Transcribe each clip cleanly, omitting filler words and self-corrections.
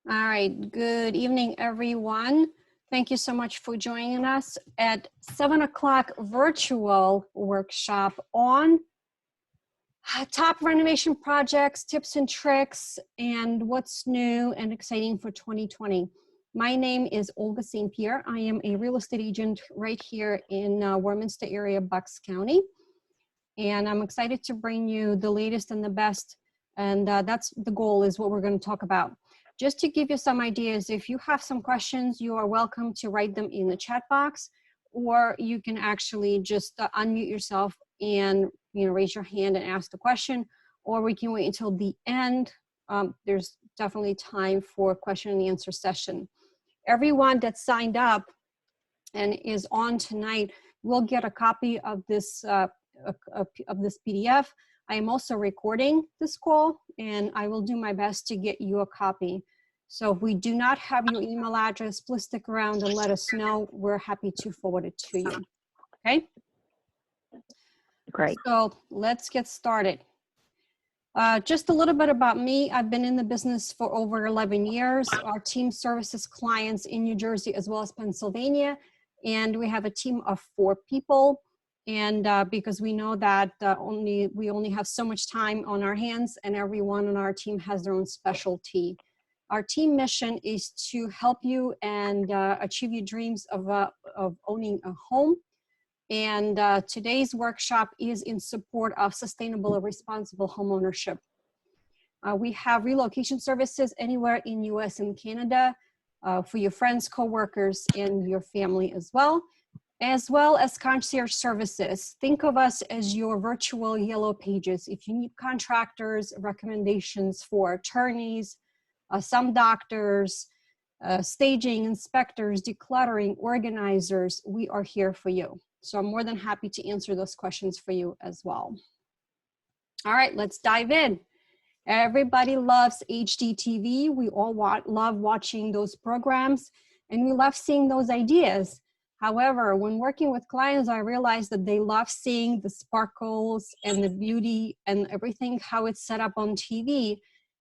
All right, good evening, everyone. Thank you so much for joining us at 7 o'clock virtual workshop on top renovation projects, tips and tricks, and what's new and exciting for 2020. My name is Olga St. Pierre. I am a real estate agent right here in Warminster area, Bucks County. And I'm excited to bring you the latest and the best. And that's the goal, is what we're going to talk about. Just to give you some ideas, if you have some questions, you are welcome to write them in the chat box, or you can actually just unmute yourself and raise your hand and ask the question, or we can wait until the end. There's definitely time for question and answer session. Everyone that signed up and is on tonight will get a copy of this PDF. I am also recording this call, and I will do my best to get you a copy. So if we do not have your email address, please stick around and let us know. We're happy to forward it to you. Okay? Great. So let's get started. Just a little bit about me. I've been in the business for over 11 years. Our team services clients in New Jersey as well as Pennsylvania, and we have a team of 4 people. And because we know that we only have so much time on our hands, and everyone on our team has their own specialty. Our team mission is to help you and achieve your dreams of owning a home. And today's workshop is in support of sustainable and responsible home ownership. We have relocation services anywhere in US and Canada for your friends, coworkers, and your family as well as concierge services. Think of us as your virtual yellow pages. If you need contractors, recommendations for attorneys, some doctors, staging, inspectors, decluttering, organizers, we are here for you. So I'm more than happy to answer those questions for you as well. All right, let's dive in. Everybody loves HGTV. We all love watching those programs, and we love seeing those ideas. However, when working with clients, I realized that they love seeing the sparkles and the beauty and everything, how it's set up on TV.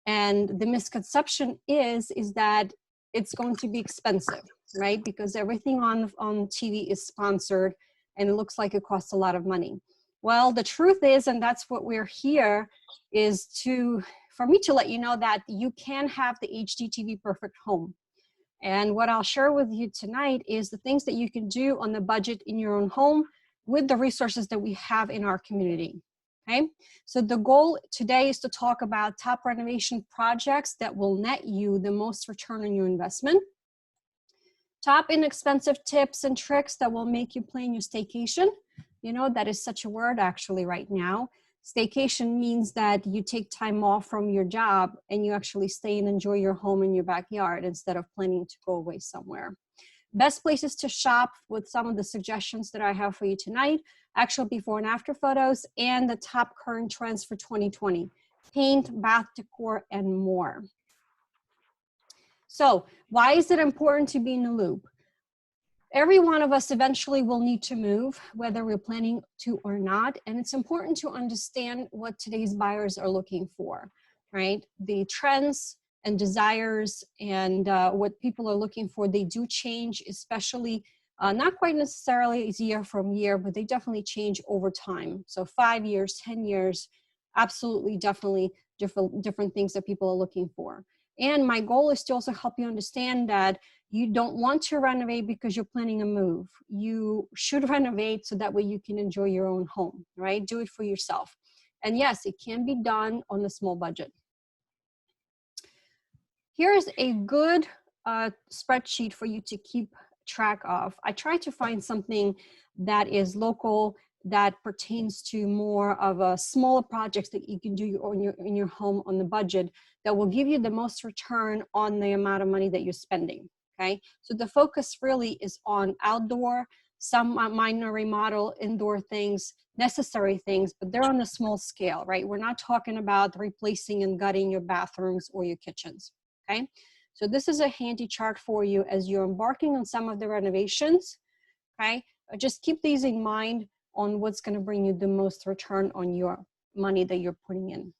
And the misconception is that it's going to be expensive, right? Because everything on TV is sponsored, and it looks like it costs a lot of money. Well, the truth is, and that's what we're here, is for me to let you know that you can have the HGTV perfect home. And what I'll share with you tonight is the things that you can do on the budget in your own home with the resources that we have in our community. Okay, so the goal today is to talk about top renovation projects that will net you the most return on your investment. Top inexpensive tips and tricks that will make you plan your staycation. You know, that is such a word actually right now. Staycation means that you take time off from your job and you actually stay and enjoy your home in your backyard instead of planning to go away somewhere. Best places to shop with some of the suggestions that I have for you tonight, actual before and after photos, and the top current trends for 2020, paint, bath decor, and more. So why is it important to be in the loop? Every one of us eventually will need to move, whether we're planning to or not. And it's important to understand what today's buyers are looking for, right? The trends and desires and what people are looking for, they do change, especially not quite necessarily year from year, but they definitely change over time. So 5 years, 10 years, absolutely, definitely different things that people are looking for. And my goal is to also help you understand that you don't want to renovate because you're planning a move. You should renovate so that way you can enjoy your own home, right? Do it for yourself. And yes, it can be done on a small budget. Here's a good spreadsheet for you to keep track of. I try to find something that is local, that pertains to more of a smaller projects that you can do in your home on the budget, that will give you the most return on the amount of money that you're spending. Okay, so the focus really is on outdoor, some minor remodel, indoor things, necessary things, but they're on a small scale, right? We're not talking about replacing and gutting your bathrooms or your kitchens. Okay, so this is a handy chart for you as you're embarking on some of the renovations. Okay, just keep these in mind on what's going to bring you the most return on your money that you're putting in.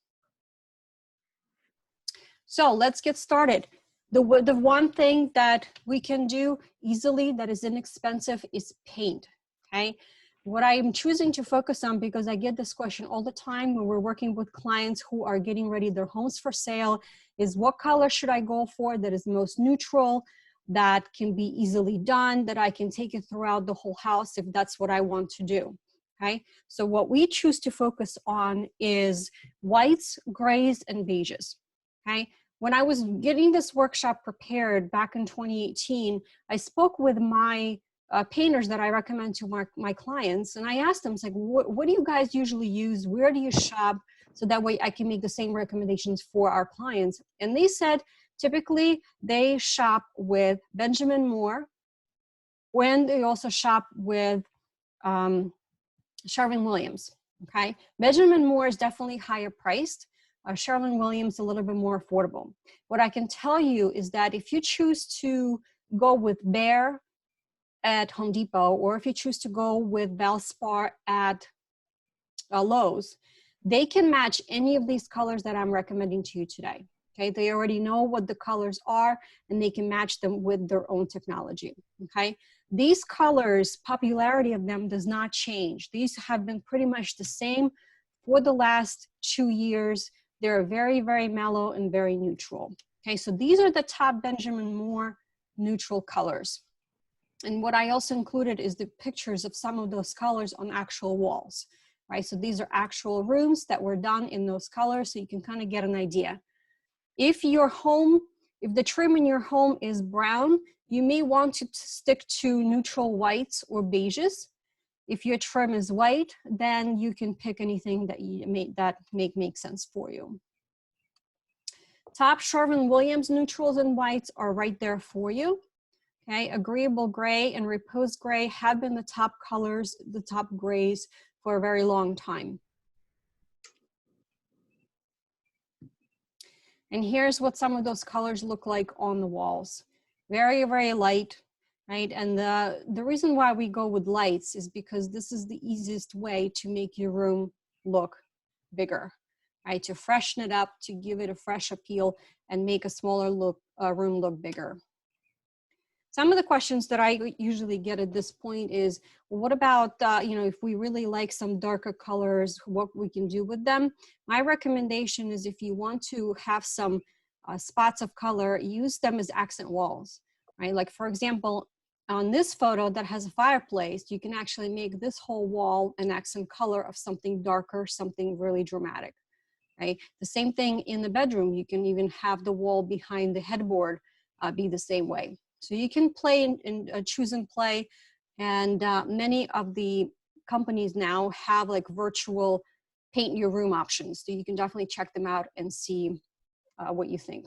So let's get started. The one thing that we can do easily that is inexpensive is paint, okay? What I'm choosing to focus on, because I get this question all the time when we're working with clients who are getting ready their homes for sale, is what color should I go for that is most neutral, that can be easily done, that I can take it throughout the whole house if that's what I want to do, okay? So what we choose to focus on is whites, grays, and beiges, okay? When I was getting this workshop prepared back in 2018, I spoke with my painters that I recommend to my clients, and I asked them, it's like, what do you guys usually use? Where do you shop? So that way I can make the same recommendations for our clients. And they said, typically they shop with Benjamin Moore, when they also shop with Sherwin-Williams, okay? Benjamin Moore is definitely higher priced. Sherwin-Williams a little bit more affordable. What I can tell you is that if you choose to go with Behr at Home Depot, or if you choose to go with Valspar at Lowe's, they can match any of these colors that I'm recommending to you today. Okay, they already know what the colors are and they can match them with their own technology. Okay, these colors, popularity of them does not change. These have been pretty much the same for the last 2 years. They're very, very mellow and very neutral. Okay, so these are the top Benjamin Moore neutral colors. And what I also included is the pictures of some of those colors on actual walls, right? So these are actual rooms that were done in those colors, so you can kind of get an idea. If your home, if the trim in your home is brown, you may want to stick to neutral whites or beiges. If your trim is white, then you can pick anything that make sense for you. Top Sherwin-Williams neutrals and whites are right there for you. Okay, agreeable gray and repose gray have been the top colors, the top grays for a very long time. And here's what some of those colors look like on the walls. Very, very light, right? And the reason why we go with lights is because this is the easiest way to make your room look bigger, right? To freshen it up, to give it a fresh appeal and make a smaller room look bigger. Some of the questions that I usually get at this point is, well, what about, if we really like some darker colors, what we can do with them? My recommendation is if you want to have some spots of color, use them as accent walls, right? Like for example, on this photo that has a fireplace, you can actually make this whole wall an accent color of something darker, something really dramatic, right? The same thing in the bedroom. You can even have the wall behind the headboard be the same way. So you can play and choose and play, and many of the companies now have like virtual paint your room options. So you can definitely check them out and see what you think.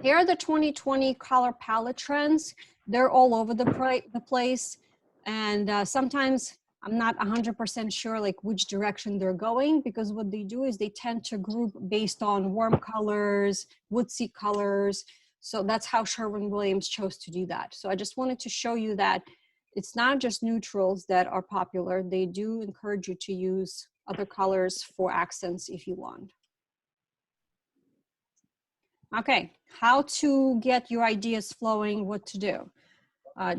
Here are the 2020 color palette trends. They're all over the place, and sometimes I'm not 100% sure like which direction they're going, because what they do is they tend to group based on warm colors, woodsy colors. So that's how Sherwin-Williams chose to do that. So I just wanted to show you that it's not just neutrals that are popular. They do encourage you to use other colors for accents if you want. Okay, how to get your ideas flowing, what to do.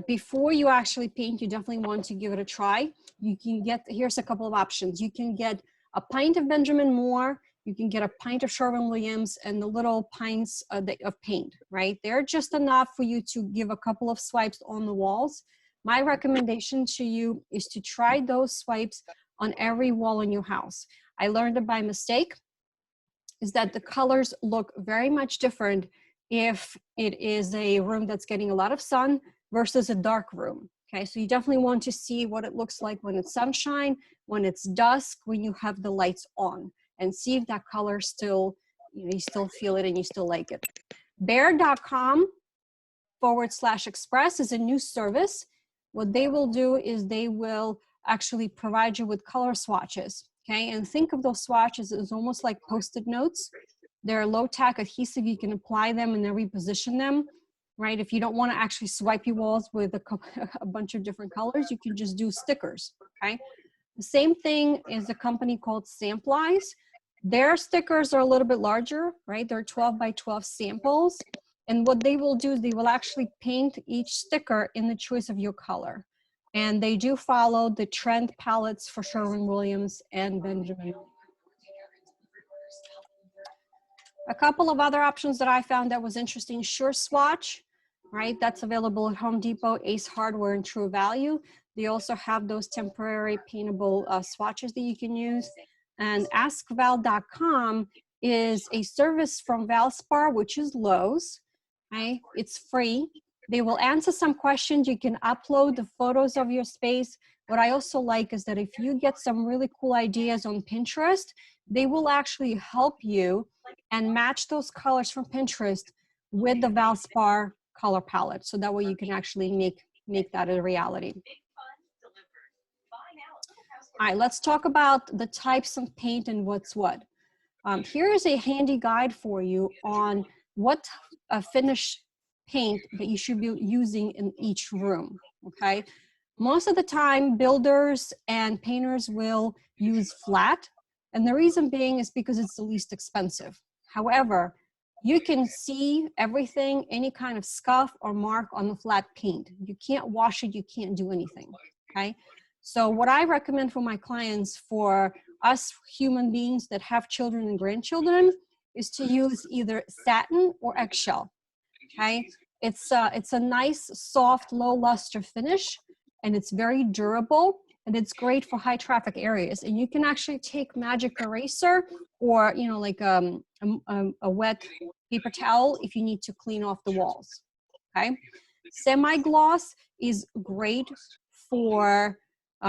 Before you actually paint, you definitely want to give it a try. You can get, here's a couple of options. You can get a pint of Benjamin Moore, you can get a pint of Sherwin-Williams, and the little pints of paint, right? They're just enough for you to give a couple of swipes on the walls. My recommendation to you is to try those swipes on every wall in your house. I learned it by mistake, is that the colors look very much different if it is a room that's getting a lot of sun versus a dark room. Okay, so you definitely want to see what it looks like when it's sunshine, when it's dusk, when you have the lights on, and see if that color still, you still feel it and you still like it. Behr.com/express is a new service. What they will do is they will actually provide you with color swatches. Okay, and think of those swatches as almost like Post-it notes. They're low-tack adhesive. You can apply them and then reposition them, right? If you don't want to actually swipe your walls with a bunch of different colors, you can just do stickers, okay? The same thing is a company called Samplies. Their stickers are a little bit larger, right? They're 12 by 12 samples. And what they will do is they will actually paint each sticker in the choice of your color. And they do follow the trend palettes for Sherwin-Williams and Benjamin. A couple of other options that I found that was interesting, Sure Swatch, right? That's available at Home Depot, Ace Hardware, and True Value. They also have those temporary paintable swatches that you can use. And AskVal.com is a service from Valspar, which is Lowe's, right? It's free. They will answer some questions. You can upload the photos of your space. What I also like is that if you get some really cool ideas on Pinterest, they will actually help you and match those colors from Pinterest with the Valspar color palette. So that way you can actually make that a reality. All right, let's talk about the types of paint and what's what. Here is a handy guide for you on what finish paint that you should be using in each room, okay? Most of the time, builders and painters will use flat, and the reason being is because it's the least expensive. However, you can see everything, any kind of scuff or mark on the flat paint. You can't wash it, you can't do anything, okay? So what I recommend for my clients, for us human beings that have children and grandchildren, is to use either satin or eggshell, okay? It's a nice, soft, low luster finish, and it's very durable, and it's great for high traffic areas. And you can actually take magic eraser or, you know, like a wet paper towel if you need to clean off the walls, okay? Semi-gloss is great for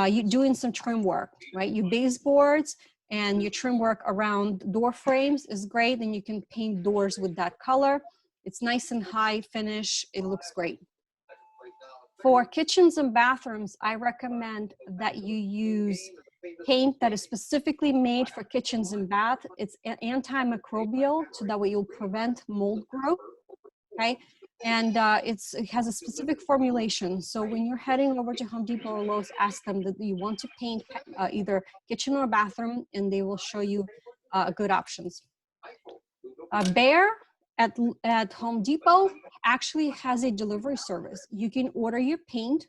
you doing some trim work, right? Your baseboards and your trim work around door frames is great. Then you can paint doors with that color. It's nice and high finish. It looks great. For kitchens and bathrooms, I recommend that you use paint that is specifically made for kitchens and bath. It's antimicrobial, so that way you'll prevent mold growth, okay? And it has a specific formulation. So when you're heading over to Home Depot or Lowe's, ask them that you want to paint either kitchen or bathroom, and they will show you good options. Behr at Home Depot actually has a delivery service. You can order your paint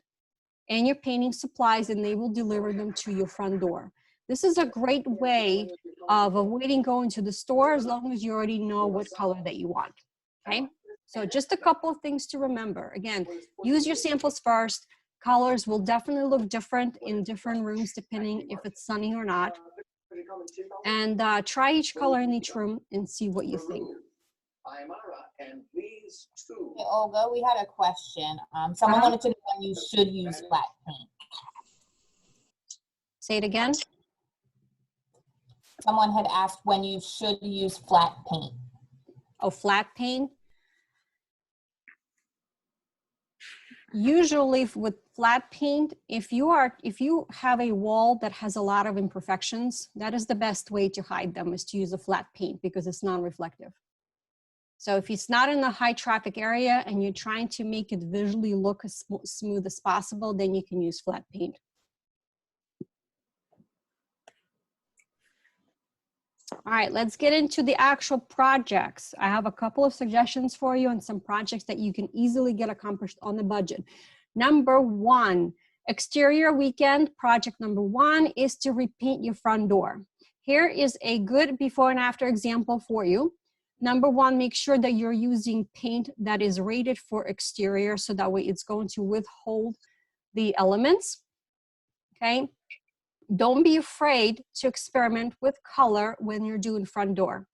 and your painting supplies, and they will deliver them to your front door. This is a great way of avoiding going to the store as long as you already know what color that you want, okay? So just a couple of things to remember. Again, use your samples first. Colors will definitely look different in different rooms depending if it's sunny or not. And try each color in each room and see what you think. Hey, Olga, we had a question. Someone wanted to know when you should use flat paint. Say it again. Someone had asked when you should use flat paint. Oh, flat paint. Usually with flat paint, if you have a wall that has a lot of imperfections, that is the best way to hide them, is to use a flat paint because it's non-reflective. So if it's not in a high traffic area and you're trying to make it visually look as smooth as possible, then you can use flat paint. All right, let's get into the actual projects. I have a couple of suggestions for you and some projects that you can easily get accomplished on the budget. Number one, exterior weekend. Project number one is to repaint your front door. Here is a good before and after example for you. Number one, make sure that you're using paint that is rated for exterior, so that way it's going to withhold the elements, okay? Don't be afraid to experiment with color when you're doing front door.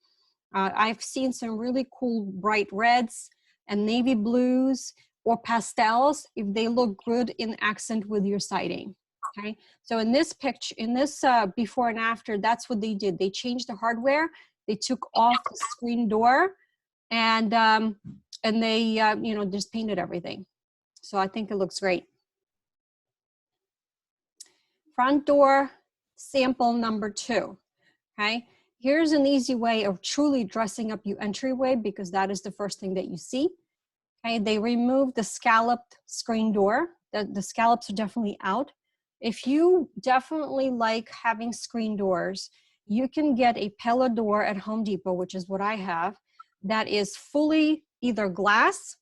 I've seen some really cool bright reds and navy blues or pastels if they look good in accent with your siding, okay? So in this picture, in this before and after, that's what they did. They changed the hardware. They took off the screen door and they, you know, just painted everything. So I think it looks great. Front door sample number two, okay? Here's an easy way of truly dressing up your entryway because that is the first thing that you see. Okay, they removed the scalloped screen door. The scallops are definitely out. If you definitely like having screen doors, you can get a Pella door at Home Depot, which is what I have, that is fully either glass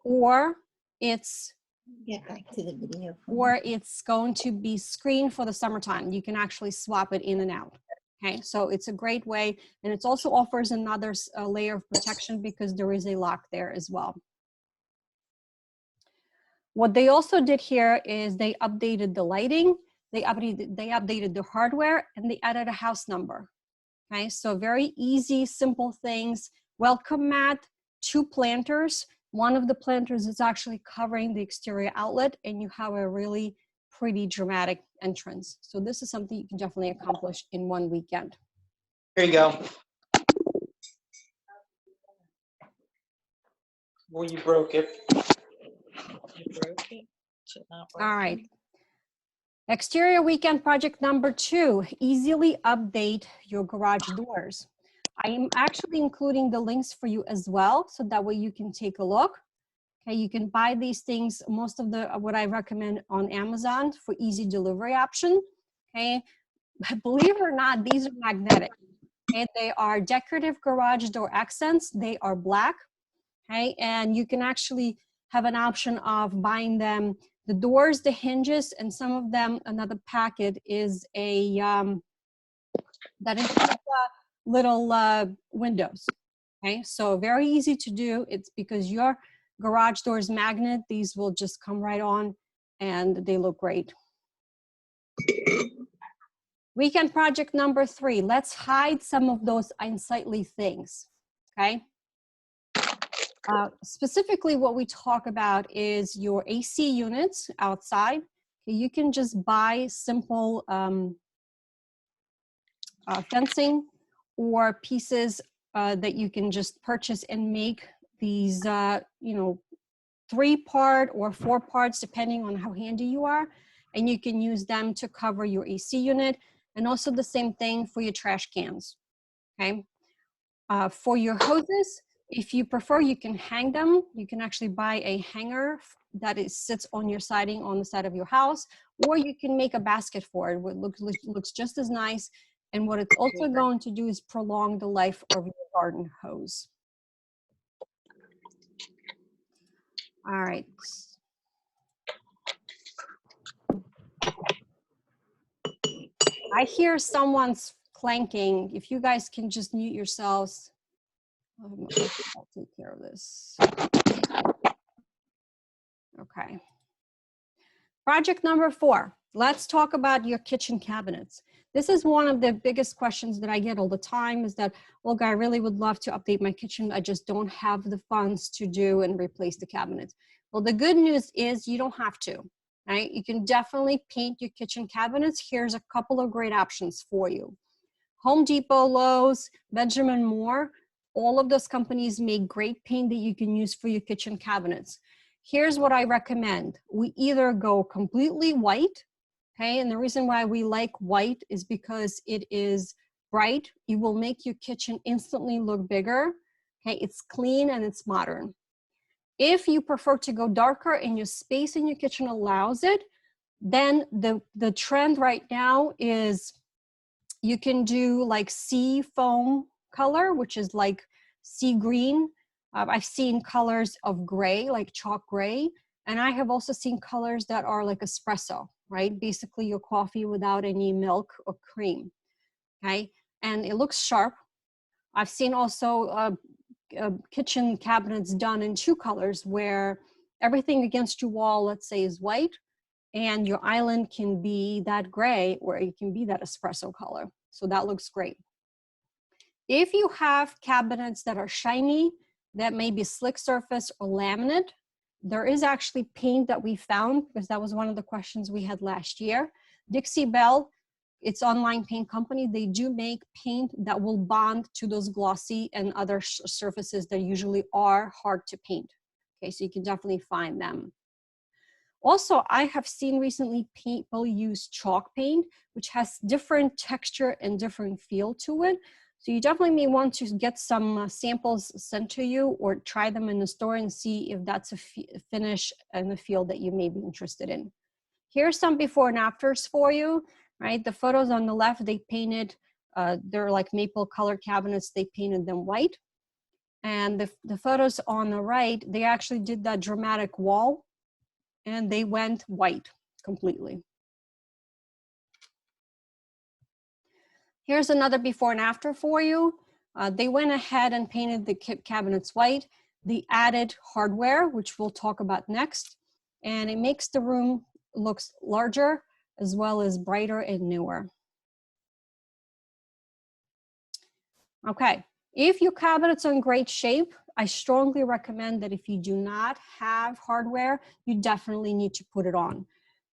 or it's Get back to the video. or it's going to be screened for the summertime. You can actually swap it in and out. Okay, so it's a great way, and it also offers another layer of protection because there is a lock there as well. What they also did here is they updated the lighting, they updated the hardware, and they added a house number. Okay, so very easy, simple things. Welcome mat, 2 planters. One of the planters is actually covering the exterior outlet, and you have a really pretty dramatic entrance. So this is something you can definitely accomplish in one weekend. Here you go. Well, you broke it. You broke it. Should not work. All right. Exterior weekend project number 2, easily update your garage doors. I am actually including the links for you as well, so that way you can take a look. Okay, you can buy these things, most of the what I recommend on Amazon for easy delivery option. Okay, believe it or not, these are magnetic. Okay, they are decorative garage door accents. They are black. Okay, and you can actually have an option of buying them, the doors, the hinges, and some of them, another packet is a, that includes little windows. Okay, so very easy to do. It's because your garage door is magnet. These will just come right on and they look great. Weekend project number 3, let's hide some of those unsightly things, okay? Specifically what we talk about is your AC units outside. You can just buy simple fencing or pieces that you can just purchase and make these, you know, 3-part or 4 parts, depending on how handy you are. And you can use them to cover your AC unit, and also the same thing for your trash cans, okay? For your hoses, if you prefer, you can hang them. You can actually buy a hanger that sits on your siding on the side of your house, or you can make a basket for it. It looks just as nice. And what it's also going to do is prolong the life of your garden hose. All right. I hear someone's clanking. If you guys can just mute yourselves. I'll take care of this. Okay. Project number 4. Let's talk about your kitchen cabinets. This is one of the biggest questions that I get all the time is that, Olga, I really would love to update my kitchen. I just don't have the funds to do and replace the cabinets. Well, the good news is you don't have to, right? You can definitely paint your kitchen cabinets. Here's a couple of great options for you. Home Depot, Lowe's, Benjamin Moore, all of those companies make great paint that you can use for your kitchen cabinets. Here's what I recommend. We either go completely white, okay? And the reason why we like white is because it is bright. It will make your kitchen instantly look bigger, okay? It's clean and it's modern. If you prefer to go darker and your space in your kitchen allows it, then the trend right now is you can do like sea foam color, which is like sea green. I've seen colors of gray, like chalk gray. And I have also seen colors that are like espresso, right? Basically your coffee without any milk or cream, okay? And it looks sharp. I've seen also kitchen cabinets done in 2 colors where everything against your wall, let's say, is white, and your island can be that gray or it can be that espresso color. So that looks great. If you have cabinets that are shiny, that may be slick surface or laminate, there is actually paint that we found, because that was one of the questions we had last year. Dixie Bell, it's online paint company. They do make paint that will bond to those glossy and other surfaces that usually are hard to paint. Okay, so you can definitely find them. Also, I have seen recently people use chalk paint, which has different texture and different feel to it. So you definitely may want to get some samples sent to you or try them in the store and see if that's a finish and a feel that you may be interested in. Here's some before and afters for you, right? The photos on the left, they painted They're like maple color cabinets. They painted them white. And the photos on the right, they actually did that dramatic wall and they went white completely. Here's another before and after for you. They went ahead and painted the cabinets white. They added hardware, which we'll talk about next. And it makes the room looks larger as well as brighter and newer. Okay, if your cabinets are in great shape, I strongly recommend that if you do not have hardware, you definitely need to put it on.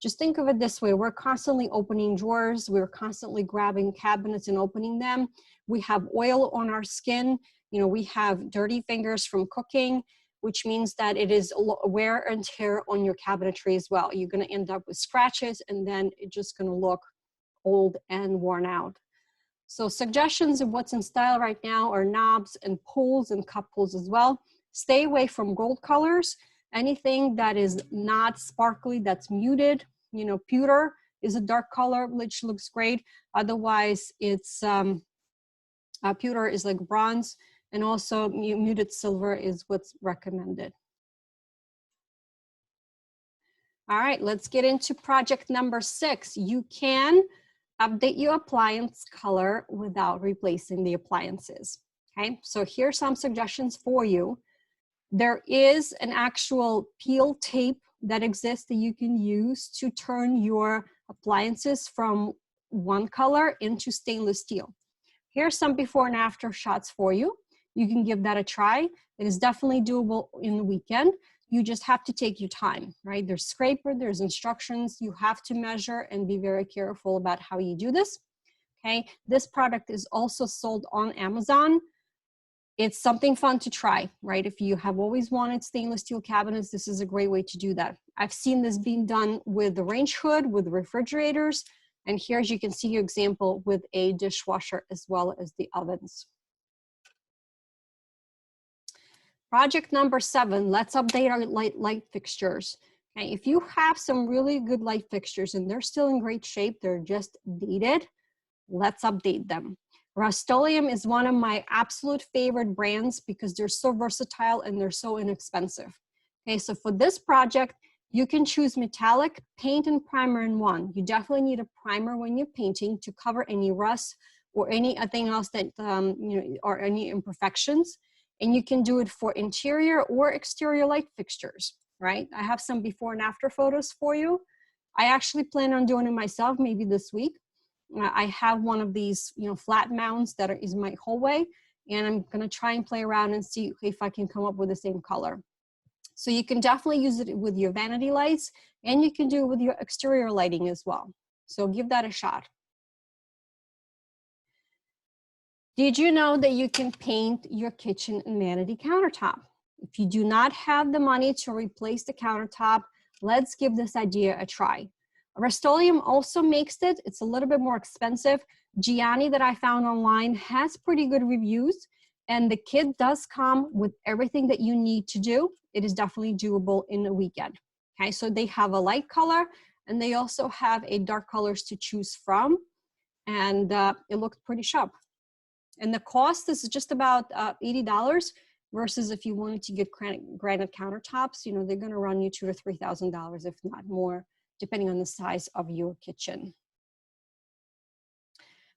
Just think of it this way. We're constantly opening drawers. We're constantly grabbing cabinets and opening them. We have oil on our skin. You know, we have dirty fingers from cooking, which means that it is wear and tear on your cabinetry as well. You're going to end up with scratches and then it's just going to look old and worn out. So suggestions of what's in style right now are knobs and pulls and cup pulls as well. Stay away from gold colors. Anything that is not sparkly, that's muted. You know, pewter is a dark color, which looks great. Otherwise, it's pewter is like bronze, and also muted silver is what's recommended. All right, let's get into project number 6. You can update your appliance color without replacing the appliances. Okay, so here's some suggestions for you. There is an actual peel tape that exists that you can use to turn your appliances from one color into stainless steel. Here's some before and after shots for you. You can give that a try. It is definitely doable in the weekend. You just have to take your time, right? There's scraper, there's instructions. You have to measure and be very careful about how you do this, okay? This product is also sold on Amazon. It's something fun to try, right? If you have always wanted stainless steel cabinets, this is a great way to do that. I've seen this being done with the range hood, with refrigerators, and here, as you can see, your example with a dishwasher as well as the ovens. Project number 7, let's update our light fixtures. Okay, if you have some really good light fixtures and they're still in great shape, they're just dated, let's update them. Rust-Oleum is one of my absolute favorite brands because they're so versatile and they're so inexpensive. Okay, so for this project, you can choose metallic, paint, and primer in one. You definitely need a primer when you're painting to cover any rust or anything else that, you know, or any imperfections. And you can do it for interior or exterior light fixtures, right? I have some before and after photos for you. I actually plan on doing it myself, maybe this week. I have one of these, you know, flat mounts that is my hallway, and I'm gonna try and play around and see if I can come up with the same color. So you can definitely use it with your vanity lights, and you can do it with your exterior lighting as well. So give that a shot. Did you know that you can paint your kitchen and vanity countertop? If you do not have the money to replace the countertop, let's give this idea a try. Rust-Oleum also makes it. It's a little bit more expensive. Gianni that I found online has pretty good reviews, and the kit does come with everything that you need to do. It is definitely doable in a weekend. Okay, so they have a light color, and they also have a dark colors to choose from, and it looked pretty sharp. And the cost is just about $80 versus if you wanted to get granite countertops, you know, they're gonna run you $2,000 to $3,000, if not more, depending on the size of your kitchen.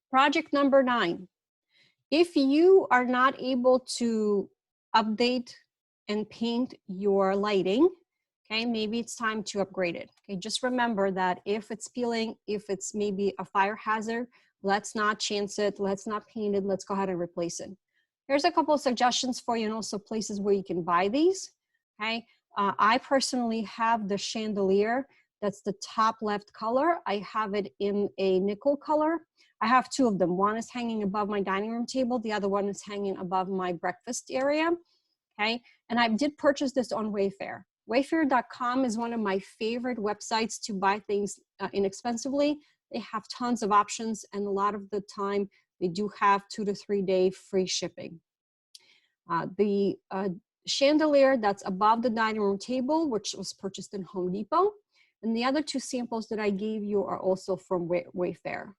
Project number 9. If you are not able to update and paint your lighting, okay, maybe it's time to upgrade it. Okay, just remember that if it's peeling, if it's maybe a fire hazard, let's not chance it, let's not paint it, let's go ahead and replace it. Here's a couple of suggestions for you and also places where you can buy these, okay? I personally have the chandelier, that's the top left color. I have it in a nickel color. I have 2 of them. One is hanging above my dining room table, the other one is hanging above my breakfast area, okay? And I did purchase this on Wayfair. Wayfair.com is one of my favorite websites to buy things inexpensively. They have tons of options, and a lot of the time they do have 2 to 3 day free shipping. The chandelier that's above the dining room table, which was purchased in Home Depot, and the other 2 samples that I gave you are also from Wayfair.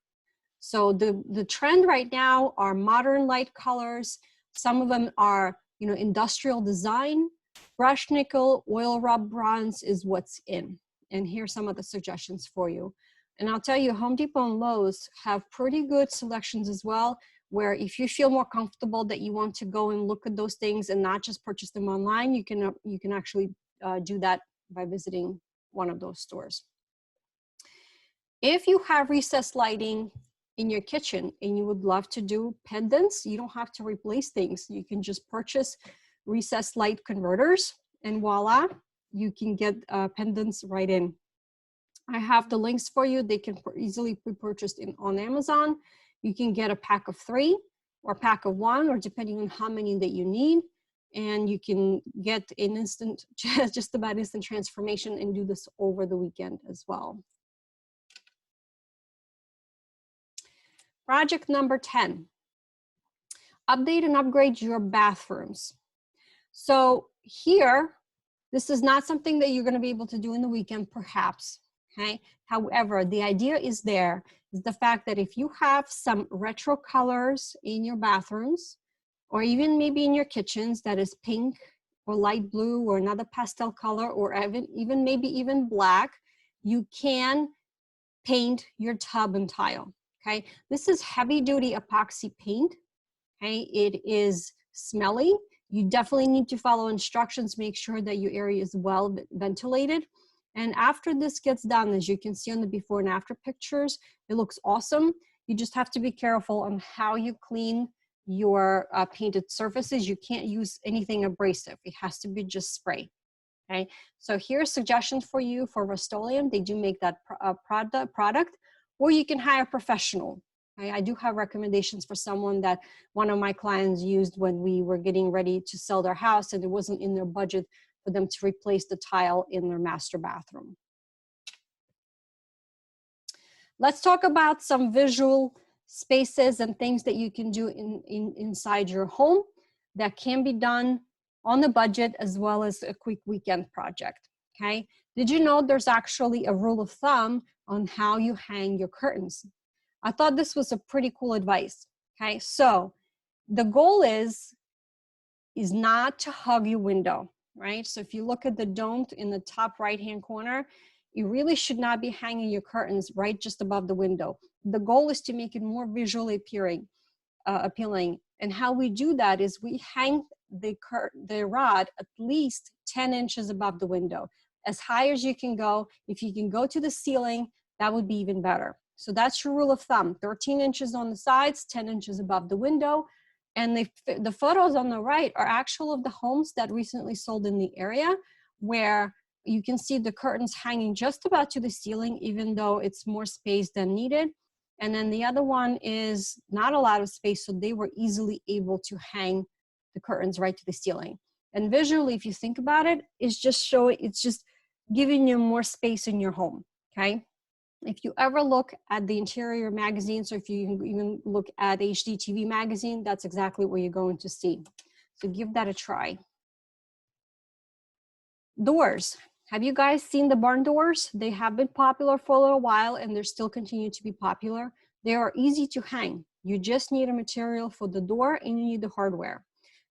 So the trend right now are modern light colors. Some of them are, you know, industrial design. Brushed nickel, oil rub bronze is what's in. And here's some of the suggestions for you. And I'll tell you, Home Depot and Lowe's have pretty good selections as well, where if you feel more comfortable that you want to go and look at those things and not just purchase them online, you can actually do that by visiting one of those stores. If you have recessed lighting in your kitchen and you would love to do pendants, you don't have to replace things. You can just purchase recessed light converters and voila, you can get pendants right in. I have the links for you. They can easily be purchased on Amazon. You can get a pack of 3 or a pack of 1, or depending on how many that you need. And you can get an instant, just about instant transformation and do this over the weekend as well. Project number 10, update and upgrade your bathrooms. So here, this is not something that you're going to be able to do in the weekend, perhaps. Okay. However, the idea is the fact that if you have some retro colors in your bathrooms, or even maybe in your kitchens that is pink or light blue or another pastel color, or even maybe even black, you can paint your tub and tile. Okay. This is heavy duty epoxy paint. Okay. It is smelly. You definitely need to follow instructions, make sure that your area is well ventilated. And after this gets done, as you can see on the before and after pictures, it looks awesome. You just have to be careful on how you clean your painted surfaces. You can't use anything abrasive. It has to be just spray. Okay. So here's suggestions for you for Rust-Oleum. They do make that product, or you can hire a professional. Okay? I do have recommendations for someone that one of my clients used when we were getting ready to sell their house, and it wasn't in their budget for them to replace the tile in their master bathroom. Let's talk about some visual spaces and things that you can do inside your home that can be done on the budget as well as a quick weekend project. Okay. Did you know there's actually a rule of thumb on how you hang your curtains? I thought this was a pretty cool advice. Okay. So the goal is not to hug your window. Right? So if you look at the dome in the top right-hand corner, you really should not be hanging your curtains right just above the window. The goal is to make it more visually appealing. And how we do that is we hang the rod at least 10 inches above the window. As high as you can go. If you can go to the ceiling, that would be even better. So that's your rule of thumb, 13 inches on the sides, 10 inches above the window. And the photos on the right are actual of the homes that recently sold in the area, where you can see the curtains hanging just about to the ceiling, even though it's more space than needed. And then the other one is not a lot of space, so they were easily able to hang the curtains right to the ceiling. And visually, if you think about it, it's just giving you more space in your home, okay? If you ever look at the interior magazines, or if you even look at HGTV magazine, that's exactly what you're going to see. So give that a try. Doors. Have you guys seen the barn doors? They have been popular for a little while, and they're still continue to be popular. They are easy to hang. You just need a material for the door, and you need the hardware.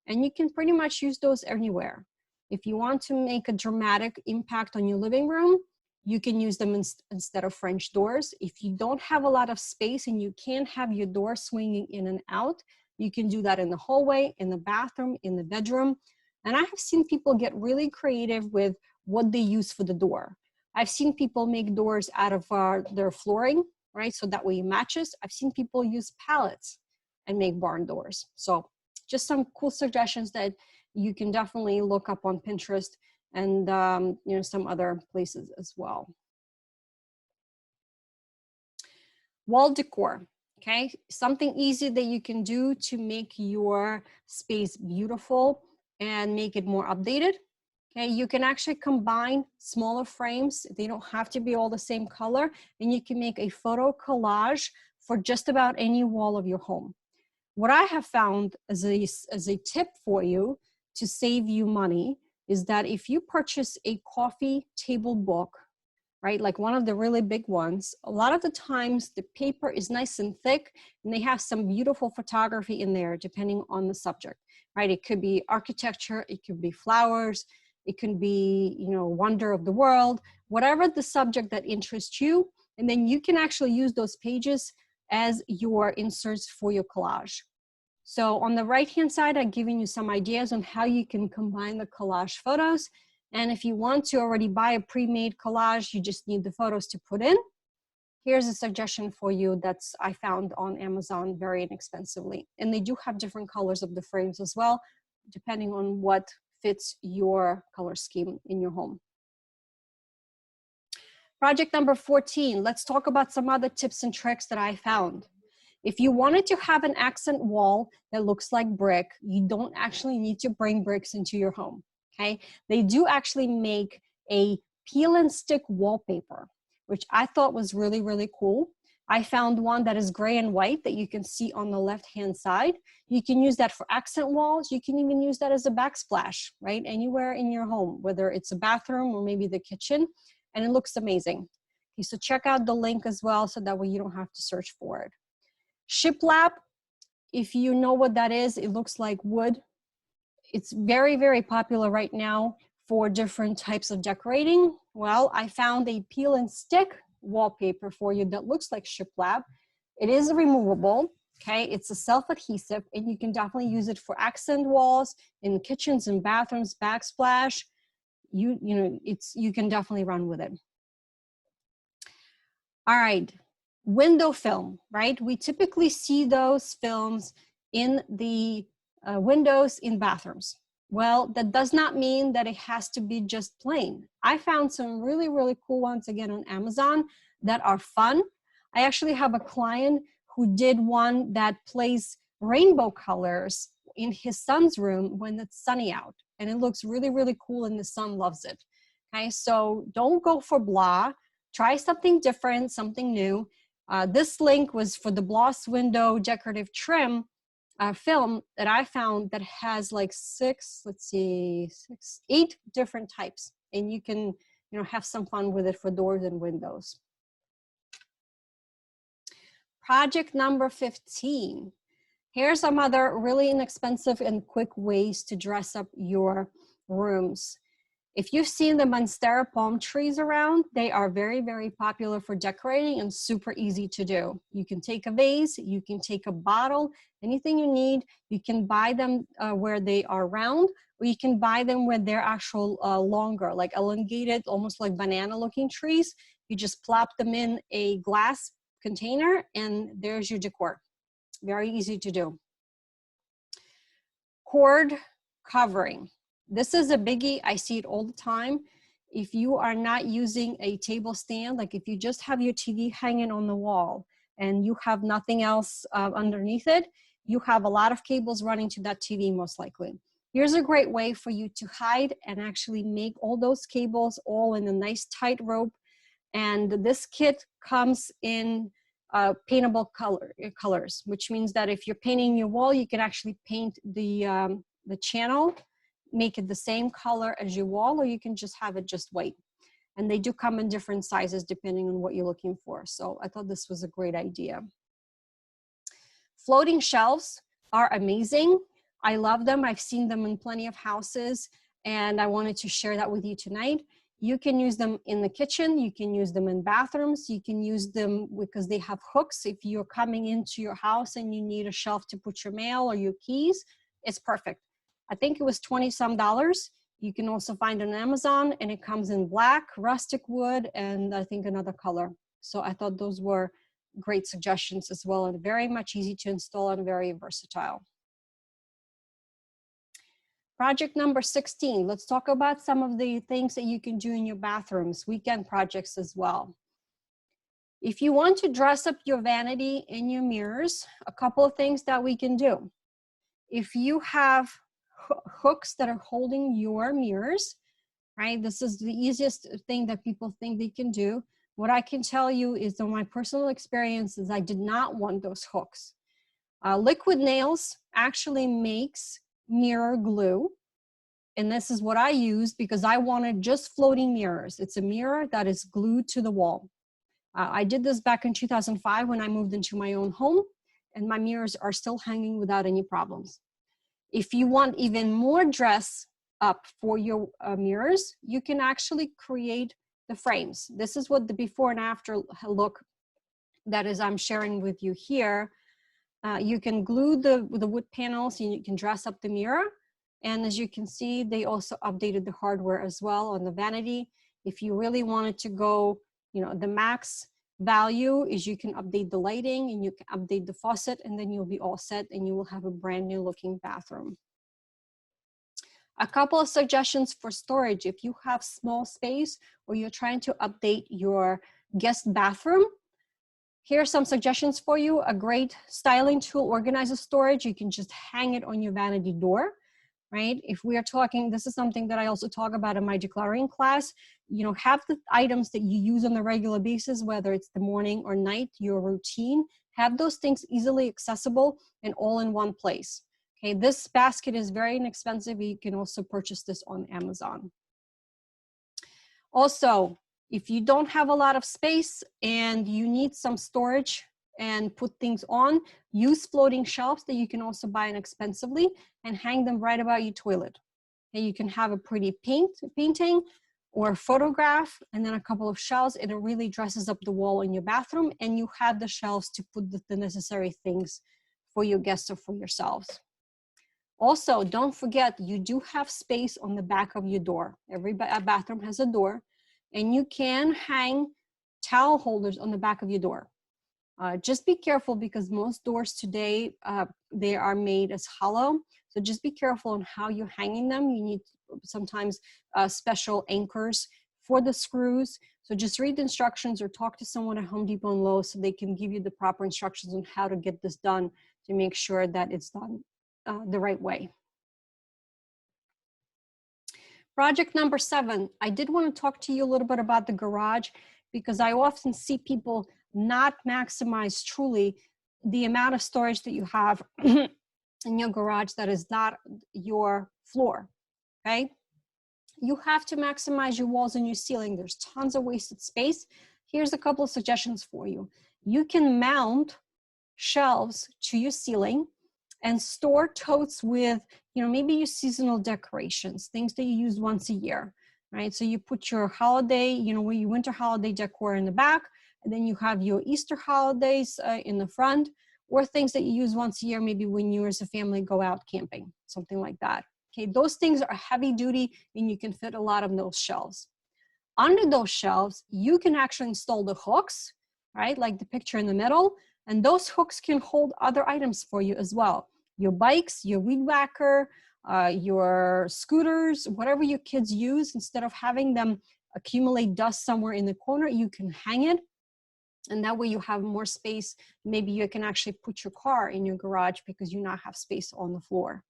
And you can pretty much use those anywhere. If you want to make a dramatic impact on your living room, you can use them instead of French doors. If you don't have a lot of space and you can't have your door swinging in and out, you can do that in the hallway, in the bathroom, in the bedroom. And I have seen people get really creative with what they use for the door. I've seen people make doors out of their flooring, right? So that way it matches. I've seen people use pallets and make barn doors. So just some cool suggestions that you can definitely look up on Pinterest and some other places as well. Wall decor, okay? Something easy that you can do to make your space beautiful and make it more updated. Okay, you can actually combine smaller frames. They don't have to be all the same color, and you can make a photo collage for just about any wall of your home. What I have found as a tip for you to save you money is that if you purchase a coffee table book right? Like one of the really big ones. A lot of the times the paper is nice and thick and they have some beautiful photography in there depending on the subject, right? It could be architecture, it could be flowers, it could be, you know, wonder of the world, whatever the subject that interests you. And then you can actually use those pages as your inserts for your collage. So on the right-hand side, I've given you some ideas on how you can combine the collage photos. And if you want to already buy a pre-made collage, you just need the photos to put in. Here's a suggestion for you that's I found on Amazon very inexpensively. And they do have different colors of the frames as well, depending on what fits your color scheme in your home. Project number 14, let's talk about some other tips and tricks that I found. If you wanted to have an accent wall that looks like brick, you don't actually need to bring bricks into your home, okay? They do actually make a peel and stick wallpaper, which I thought was really, really cool. I found one that is gray and white that you can see on the left-hand side. You can use that for accent walls. You can even use that as a backsplash, right? Anywhere in your home, whether it's a bathroom or maybe the kitchen, and it looks amazing. Okay, so check out the link as well so that way you don't have to search for it. Shiplap, if you know what that is, it looks like wood. It's very, very popular right now for different types of decorating. Well, I found a peel and stick wallpaper for you that looks like shiplap. It is removable, okay? It's a self-adhesive and you can definitely use it for accent walls in kitchens and bathrooms, backsplash. You know, you can definitely run with it. All right. Window film, right? We typically see those films in the windows in bathrooms. Well, that does not mean that it has to be just plain. I found some really, really cool ones again on Amazon that are fun. I actually have a client who did one that plays rainbow colors in his son's room when it's sunny out. And it looks really, really cool and the son loves it. Okay, so don't go for blah. Try something different, something new. This link was for the Bloss window decorative trim film that I found that has like 8 different types. And you can, you know, have some fun with it for doors and windows. Project number 15. Here's some other really inexpensive and quick ways to dress up your rooms. If you've seen the Monstera palm trees around, they are very, very popular for decorating and super easy to do. You can take a vase, you can take a bottle, anything you need. You can buy them where they are round, or you can buy them where they're actual longer, like elongated, almost like banana looking trees. You just plop them in a glass container and there's your decor. Very easy to do. Cord covering. This is a biggie. I see it all the time. If you are not using a table stand, like if you just have your TV hanging on the wall and you have nothing else underneath it, you have a lot of cables running to that TV most likely. Here's a great way for you to hide and actually make all those cables all in a nice tight rope. And this kit comes in paintable colors, which means that if you're painting your wall, you can actually paint the channel, make it the same color as your wall, or you can just have it just white. And they do come in different sizes depending on what you're looking for. So I thought this was a great idea. Floating shelves are amazing. I love them. I've seen them in plenty of houses, and I wanted to share that with you tonight. You can use them in the kitchen. You can use them in bathrooms. You can use them because they have hooks. If you're coming into your house and you need a shelf to put your mail or your keys, it's perfect. I think it was $20-some. You can also find it on Amazon, and it comes in black, rustic wood, and I think another color. So I thought those were great suggestions as well, and very much easy to install and very versatile. Project number 16. Let's talk about some of the things that you can do in your bathrooms, weekend projects as well. If you want to dress up your vanity and your mirrors, a couple of things that we can do. If you have hooks that are holding your mirrors, right? This is the easiest thing that people think they can do. What I can tell you is on my personal experiences, I did not want those hooks. Liquid Nails actually makes mirror glue, and this is what I use because I wanted just floating mirrors. It's a mirror that is glued to the wall. I did this back in 2005 when I moved into my own home, and my mirrors are still hanging without any problems. If you want even more dress up for your mirrors, you can actually create the frames. This is what the before and after look that is I'm sharing with you here. You can glue the wood panels and you can dress up the mirror. And as you can see, they also updated the hardware as well on the vanity. If you really wanted to go, you know, the max value is you can update the lighting and you can update the faucet, and then you'll be all set and you will have a brand new looking bathroom. A couple of suggestions for storage. If you have small space or you're trying to update your guest bathroom, here are some suggestions for you. A great styling tool organizes storage. You can just hang it on your vanity door, right? If we are talking, this is something that I also talk about in my decluttering class, you know, have the items that you use on a regular basis, whether it's the morning or night, your routine, have those things easily accessible and all in one place. Okay, this basket is very inexpensive. You can also purchase this on Amazon. Also, if you don't have a lot of space and you need some storage and put things on, use floating shelves that you can also buy inexpensively and hang them right about your toilet. And you can have a pretty painting or a photograph and then a couple of shelves, and it really dresses up the wall in your bathroom, and you have the shelves to put the necessary things for your guests or for yourselves. Also, don't forget, you do have space on the back of your door. Every bathroom has a door, and you can hang towel holders on the back of your door. Just be careful because most doors today, they are made as hollow. So just be careful on how you're hanging them. You need sometimes special anchors for the screws. So just read the instructions or talk to someone at Home Depot and Lowe's so they can give you the proper instructions on how to get this done to make sure that it's done the right way. Project number 7, I did want to talk to you a little bit about the garage because I often see people not maximize truly the amount of storage that you have in your garage that is not your floor, okay? You have to maximize your walls and your ceiling. There's tons of wasted space. Here's a couple of suggestions for you. You can mount shelves to your ceiling and store totes with, you know, maybe your seasonal decorations, things that you use once a year, right? So you put your holiday, you know, your winter holiday decor in the back, and then you have your Easter holidays in the front, or things that you use once a year, maybe when you as a family go out camping, something like that. Okay, those things are heavy duty and you can fit a lot of those shelves. Under those shelves, you can actually install the hooks, right? Like the picture in the middle. And those hooks can hold other items for you as well. Your bikes, your weed whacker, your scooters, whatever your kids use, instead of having them accumulate dust somewhere in the corner, you can hang it. And that way you have more space. Maybe you can actually put your car in your garage because you now have space on the floor.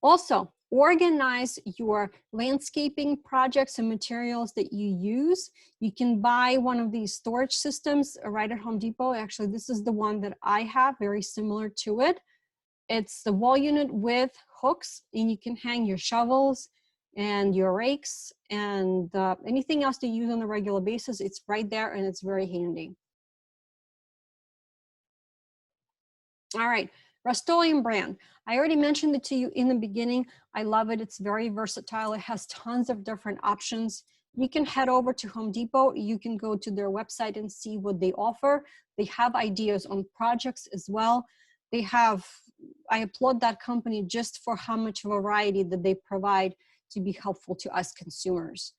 Also, organize your landscaping projects and materials that you use. You can buy one of these storage systems right at Home Depot. Actually, this is the one that I have, very similar to it. It's the wall unit with hooks, and you can hang your shovels and your rakes and anything else that you use on a regular basis. It's right there and it's very handy. All right. Rust-Oleum brand. I already mentioned it to you in the beginning. I love it. It's very versatile. It has tons of different options. You can head over to Home Depot. You can go to their website and see what they offer. They have ideas on projects as well. They have, I applaud that company just for how much variety that they provide to be helpful to us consumers.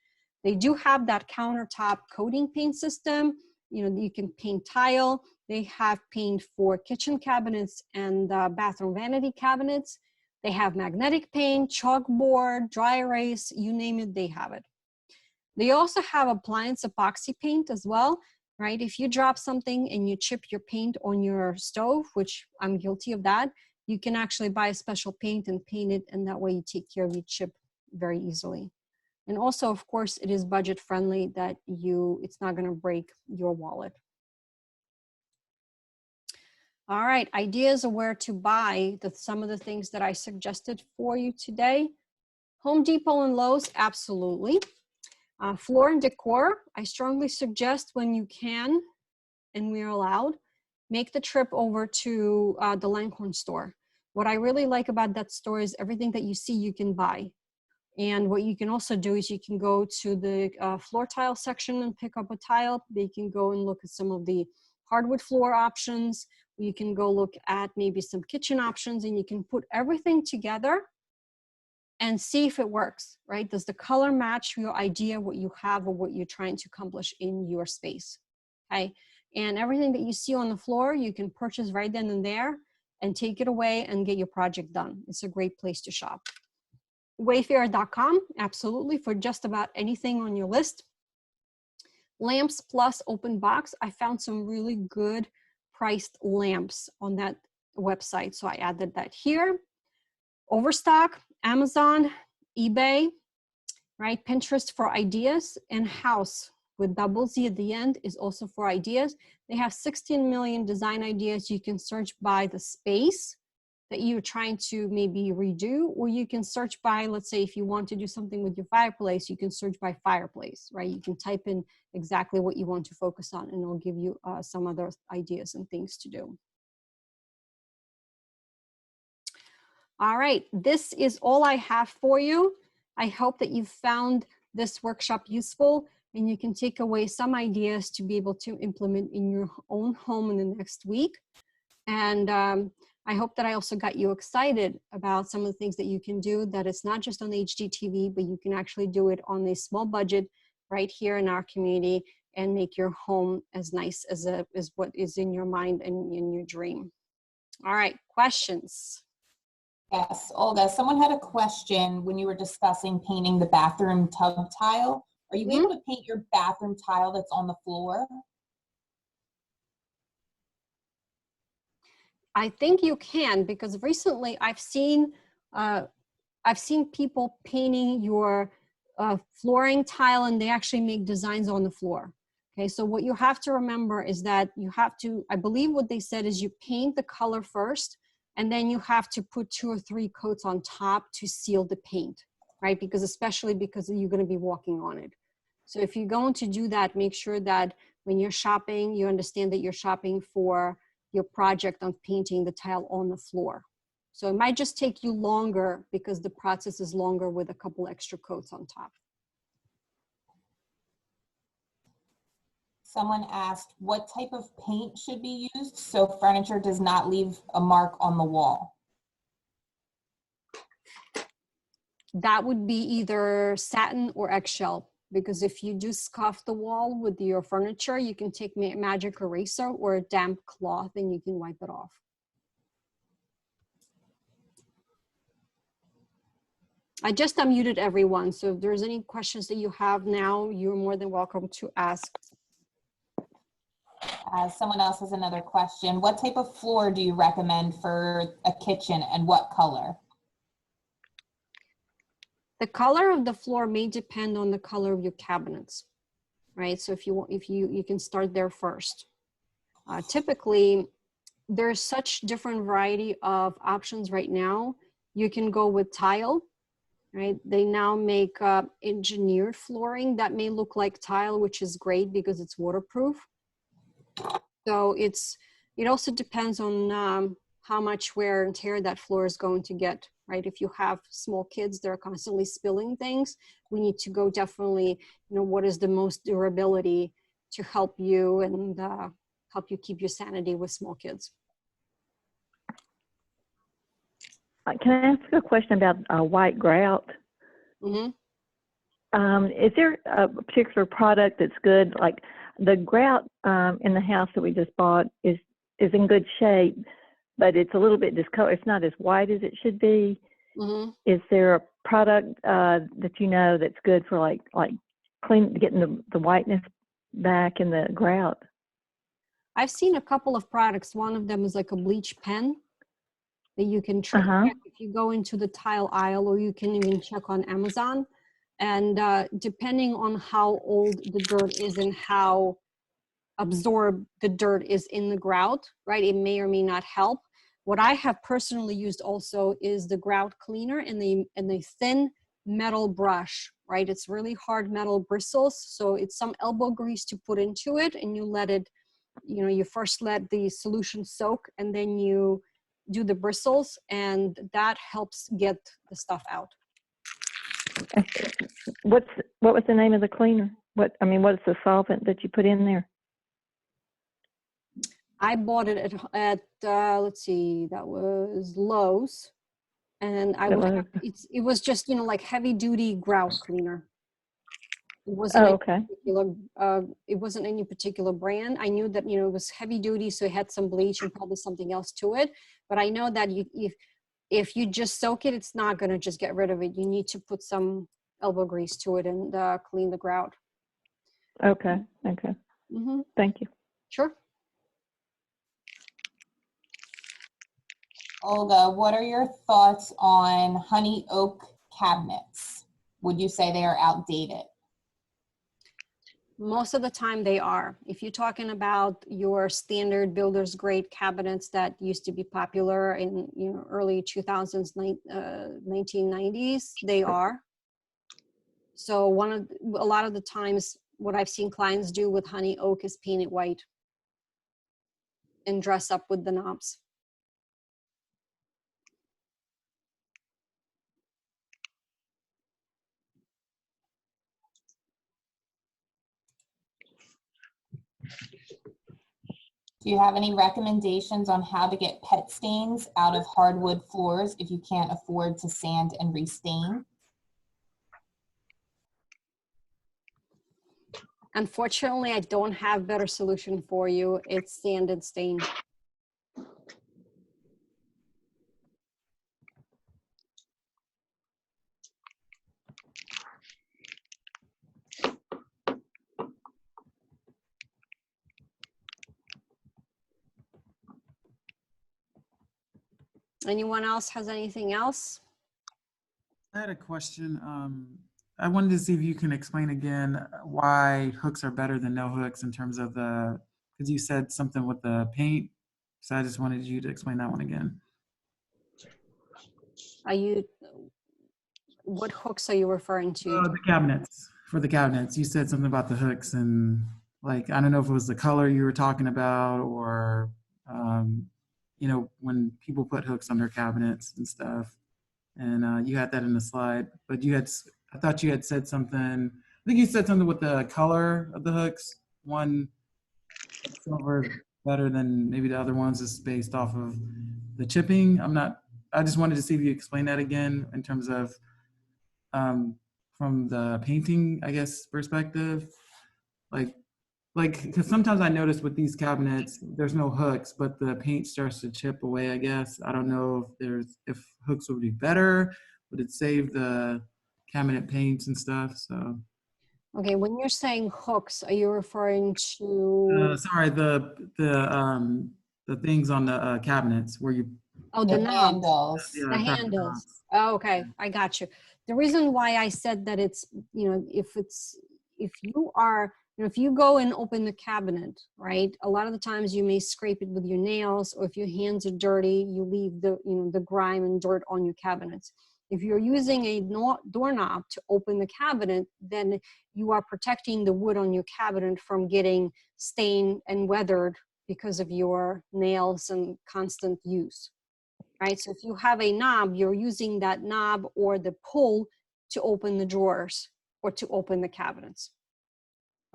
They do have that countertop coating paint system. You know, you can paint tile. They have paint for kitchen cabinets and bathroom vanity cabinets. They have magnetic paint, chalkboard, dry erase, you name it, they have it. They also have appliance epoxy paint as well, right? If you drop something and you chip your paint on your stove, which I'm guilty of that, you can actually buy a special paint and paint it, and that way you take care of your chip very easily. And also, of course, it is budget friendly that it's not gonna break your wallet. All right, ideas of where to buy some of the things that I suggested for you today. Home Depot and Lowe's, absolutely. Floor and decor, I strongly suggest when you can, and we're allowed, make the trip over to the Langhorne store. What I really like about that store is everything that you see you can buy. And what you can also do is you can go to the floor tile section and pick up a tile. You can go and look at some of the hardwood floor options. You can go look at maybe some kitchen options, and you can put everything together and see if it works, right? Does the color match your idea, what you have, or what you're trying to accomplish in your space, okay? And everything that you see on the floor, you can purchase right then and there and take it away and get your project done. It's a great place to shop. Wayfair.com, absolutely, for just about anything on your list. Lamps Plus Open Box, I found some really good priced lamps on that website, so I added that here. Overstock, Amazon, eBay, right? Pinterest for ideas, and House with double Z at the end is also for ideas. They have 16 million design ideas. You can search by the space that you're trying to maybe redo, or you can search by, let's say, if you want to do something with your fireplace, you can search by fireplace, right? You can type in exactly what you want to focus on, and it'll give you some other ideas and things to do. All right, this is all I have for you. I hope that you found this workshop useful and you can take away some ideas to be able to implement in your own home in the next week. And I hope that I also got you excited about some of the things that you can do, that it's not just on HGTV, but you can actually do it on a small budget right here in our community and make your home as nice as what is in your mind and in your dream. All right, questions? Yes, Olga, someone had a question when you were discussing painting the bathroom tub tile. Are you able to paint your bathroom tile that's on the floor? I think you can, because recently I've seen people painting your flooring tile, and they actually make designs on the floor. Okay, so what you have to remember is that you have to, I believe what they said is you paint the color first, and then you have to put 2 or 3 coats on top to seal the paint, right? Because especially because you're going to be walking on it. So if you're going to do that, make sure that when you're shopping, you understand that you're shopping for your project of painting the tile on the floor. So it might just take you longer because the process is longer with a couple extra coats on top. Someone asked, what type of paint should be used so furniture does not leave a mark on the wall? That would be either satin or eggshell, because if you do scuff the wall with your furniture, you can take magic eraser or a damp cloth and you can wipe it off. I just unmuted everyone, so if there's any questions that you have now, you're more than welcome to ask. Someone else has another question. What type of floor do you recommend for a kitchen and what color? The color of the floor may depend on the color of your cabinets, right? So if you want, you can start there first. Typically, there's such different variety of options right now. You can go with tile, right? They now make engineered flooring that may look like tile, which is great because it's waterproof. So it also depends on how much wear and tear that floor is going to get, right? If you have small kids that are constantly spilling things, we need to go definitely, what is the most durability to help you and help you keep your sanity with small kids. Can I ask a question about white grout? Mm-hmm. Is there a particular product that's good? Like the grout in the house that we just bought is in good shape, but it's a little bit discolored. It's not as white as it should be. Mm-hmm. Is there a product that you know that's good for like getting the whiteness back in the grout? I've seen a couple of products. One of them is like a bleach pen that you can check if you go into the tile aisle, or you can even check on Amazon. And depending on how old the dirt is and how absorbed the dirt is in the grout, right, it may or may not help. What I have personally used also is the grout cleaner and the thin metal brush, right? It's really hard metal bristles. So it's some elbow grease to put into it, and you let it, you first let the solution soak, and then you do the bristles, and that helps get the stuff out. What was the name of the cleaner? What's the solvent that you put in there? I bought it at let's see, that was Lowe's, and it was just like heavy duty grout cleaner. It wasn't okay. it wasn't any particular brand. I knew that it was heavy duty, so it had some bleach and probably something else to it. But I know that if you just soak it, it's not going to just get rid of it. You need to put some elbow grease to it and clean the grout. Okay. Thank you. Sure. Olga, what are your thoughts on honey oak cabinets? Would you say they are outdated? Most of the time they are. If you're talking about your standard builder's grade cabinets that used to be popular in early 2000s, 1990s, they are. So a lot of the times what I've seen clients do with honey oak is paint it white and dress up with the knobs. Do you have any recommendations on how to get pet stains out of hardwood floors if you can't afford to sand and restain? Unfortunately, I don't have better solution for you. It's sand and stain. Anyone else has anything else? I had a question. I wanted to see if you can explain again why hooks are better than no hooks in terms of because you said something with the paint. So I just wanted you to explain that one again. What hooks are you referring to? The cabinets. For the cabinets, you said something about the hooks, and I don't know if it was the color you were talking about, or when people put hooks on their cabinets and stuff. And you had that in the slide, but I thought you had said something. I think you said something with the color of the hooks. One silver is better than maybe the other ones, is based off of the chipping. I just wanted to see if you explain that again in terms of from the painting, I guess, perspective. Because sometimes I notice with these cabinets, there's no hooks, but the paint starts to chip away, I guess. I don't know if hooks would be better. Would it save the cabinet paints and stuff? So. Okay, when you're saying hooks, are you referring to? Sorry, the things on the cabinets where you. Oh, the handles. Yeah, the handles. Oh, okay, I got you. The reason why I said that it's, if you go and open the cabinet, right, a lot of the times you may scrape it with your nails, or if your hands are dirty, you leave the grime and dirt on your cabinets. If you're using a doorknob to open the cabinet, then you are protecting the wood on your cabinet from getting stained and weathered because of your nails and constant use. Right, so if you have a knob, you're using that knob or the pull to open the drawers or to open the cabinets,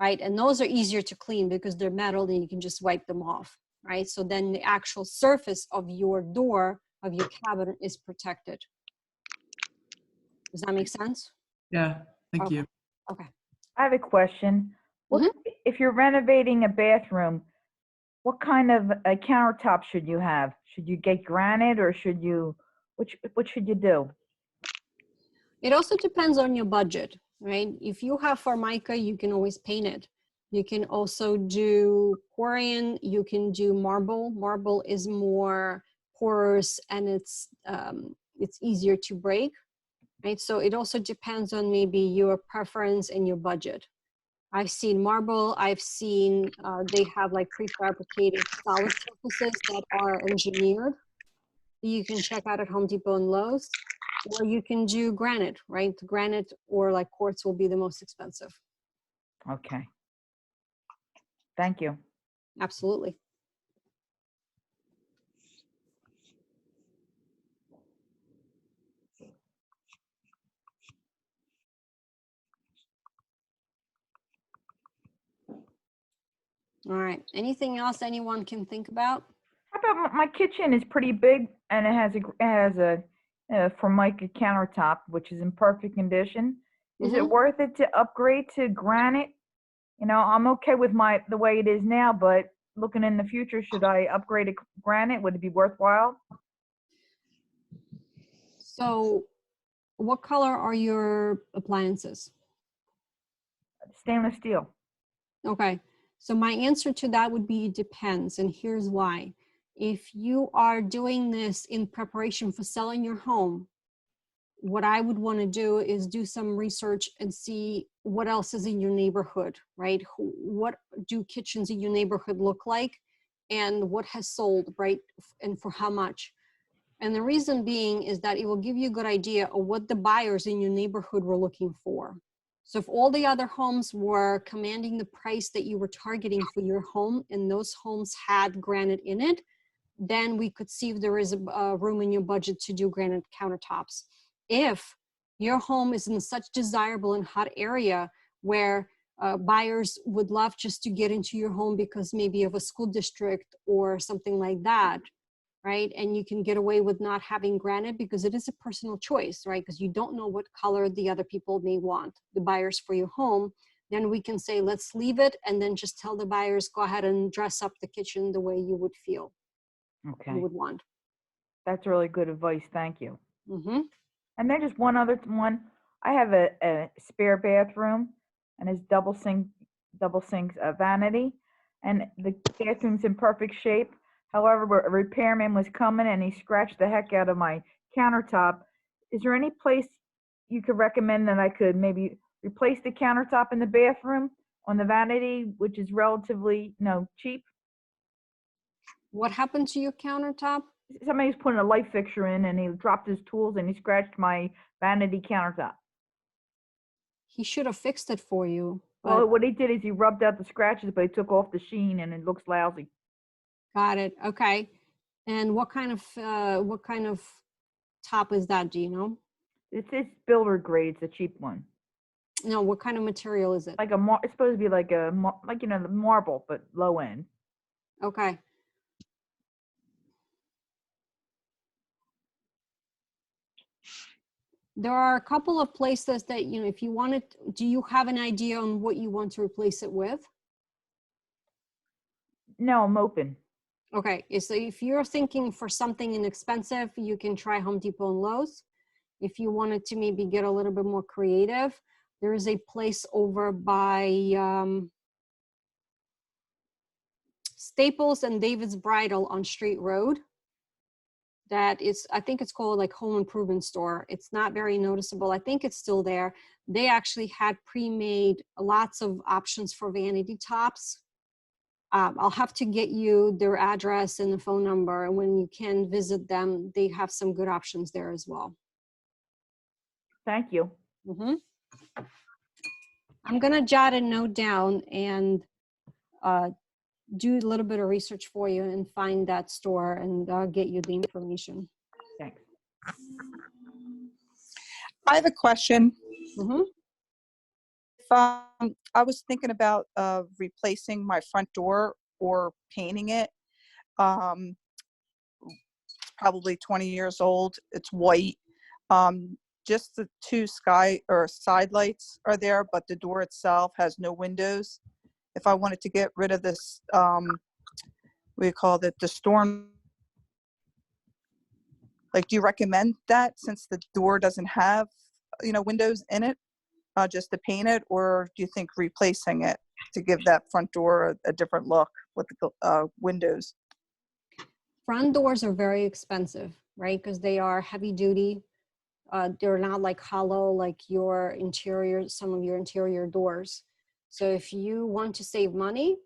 right? And those are easier to clean because they're metal and you can just wipe them off, right? So then the actual surface of your door, of your cabinet, is protected. Does that make sense? Yeah, thank you. Okay. I have a question. If you're renovating a bathroom, what kind of a countertop should you have? Should you get granite, or what should you do? It also depends on your budget, right? If you have Formica, you can always paint it. You can also do Corian, you can do marble. Marble is more porous and it's easier to break, right? So it also depends on maybe your preference and your budget. I've seen marble, I've seen they have like prefabricated solid surfaces that are engineered. You can check out at Home Depot and Lowe's. or you can do granite, right? Granite or like quartz will be the most expensive. Okay. Thank you. Absolutely. All right. Anything else anyone can think about? How about my kitchen is pretty big and it has a Formica countertop, which is in perfect condition. Is it worth it to upgrade to granite? You know, I'm okay with the way it is now, but looking in the future, should I upgrade to granite? Would it be worthwhile? So what color are your appliances? Stainless steel. Okay. So my answer to that would be it depends. And here's why. If you are doing this in preparation for selling your home, what I would want to do is do some research and see what else is in your neighborhood, right? What do kitchens in your neighborhood look like and what has sold, right? And for how much? And the reason being is that it will give you a good idea of what the buyers in your neighborhood were looking for. So if all the other homes were commanding the price that you were targeting for your home and those homes had granite in it, then we could see if there is a room in your budget to do granite countertops. If your home is in such desirable and hot area where buyers would love just to get into your home because maybe of a school district or something like that, right? And you can get away with not having granite because it is a personal choice, right? Because you don't know what color the other people may want, the buyers for your home. Then we can say, let's leave it and then just tell the buyers, go ahead and dress up the kitchen the way you would feel, Okay. you would want. That's really good advice. Thank you. Mm-hmm. And then just one other one. I have a spare bathroom and it's double sink vanity, and the bathroom's in perfect shape. However, a repairman was coming and he scratched the heck out of my countertop. Is there any place you could recommend that I could maybe replace the countertop in the bathroom on the vanity, which is relatively cheap? What happened to your countertop? Somebody was putting a light fixture in and he dropped his tools and he scratched my vanity countertop. He should have fixed it for you. Well, what he did is he rubbed out the scratches, but he took off the sheen and it looks lousy. Got it. Okay. And what kind of top is that? Do you know? It's builder grade. It's a cheap one. No. What kind of material is it? Like it's supposed to be like the marble, but low end. Okay. There are a couple of places that, if you wanted, do you have an idea on what you want to replace it with? No, I'm open. Okay, so if you're thinking for something inexpensive, you can try Home Depot and Lowe's. If you wanted to maybe get a little bit more creative, there is a place over by Staples and David's Bridal on Street Road. That is, I think it's called like Home Improvement Store. It's not very noticeable. I think it's still there. They actually had pre-made lots of options for vanity tops. I'll have to get you their address and the phone number. And when you can visit them, they have some good options there as well. Thank you. Mm-hmm. I'm going to jot a note down and do a little bit of research for you and find that store and get you the information. Thanks. I have a question. Mm-hmm. I was thinking about replacing my front door or painting it. Probably 20 years old. It's white. Just the two side lights are there, but the door itself has no windows. If I wanted to get rid of this, we call it the storm. Like, do you recommend that since the door doesn't have, windows in it, just to paint it, or do you think replacing it to give that front door a different look with the windows? Front doors are very expensive, right? Because they are heavy duty. They're not like hollow like some of your interior doors. So if you want to save money,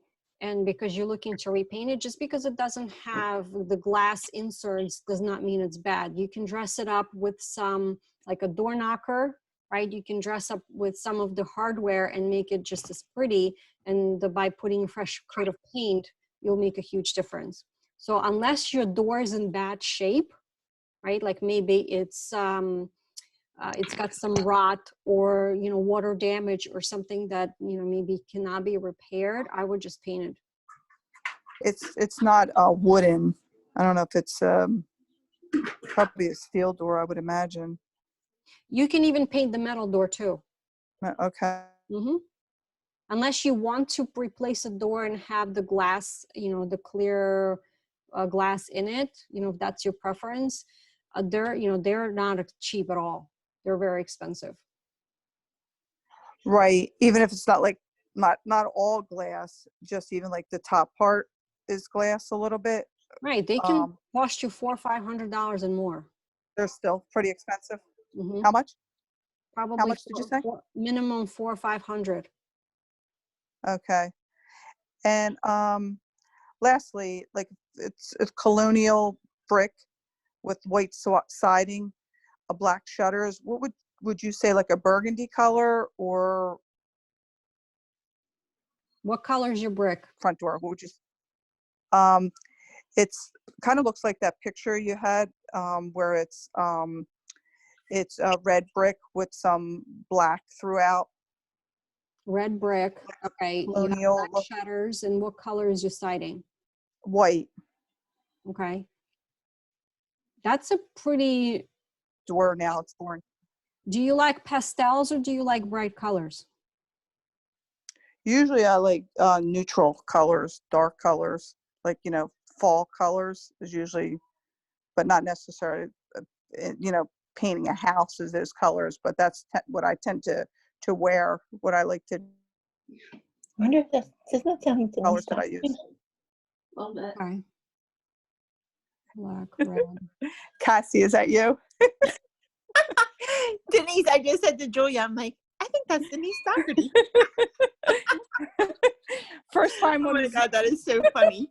and because you're looking to repaint it, just because it doesn't have the glass inserts does not mean it's bad. You can dress it up with some, like a door knocker, right? You can dress up with some of the hardware and make it just as pretty. And by putting a fresh coat of paint, you'll make a huge difference. So unless your door is in bad shape, right? Like maybe it's got some rot or, you know, water damage or something that, you know, maybe cannot be repaired, I would just paint it. It's not wooden. I don't know if it's probably a steel door, I would imagine. You can even paint the metal door too. Okay. Mm-hmm. Unless you want to replace a door and have the glass, you know, the clear glass in it, you know, if that's your preference, they're not cheap at all. They're very expensive. Right. Even if it's not like, not all glass, just even like the top part is glass a little bit. Right. They can cost you $400 or $500 and more. They're still pretty expensive. Mm-hmm. How much? Probably How much did you say? Minimum $400 or $500. Okay. And lastly, like it's colonial brick with white siding, a black shutters. What would you say, like a burgundy color or What color is your brick? front door? What would you? It's kind of looks like that picture you had where it's red brick with some black throughout. Red brick. Okay. You have Colonial black shutters, and what color is your siding? white Okay. That's a pretty. door. Now it's born. Do you like pastels or do you like bright colors? Usually I like neutral colors, dark colors, like, you know, fall colors is usually, but not necessarily, you know, painting a house is those colors, but that's what I tend to wear, what I like to, I wonder if that's, doesn't that sound like the colors that I use. Love that. Okay. Black, red. Cassie, is that you? Denise, I just said to Julia, I'm like, I think that's Denise Doherty. First time Oh when my God, that is so funny.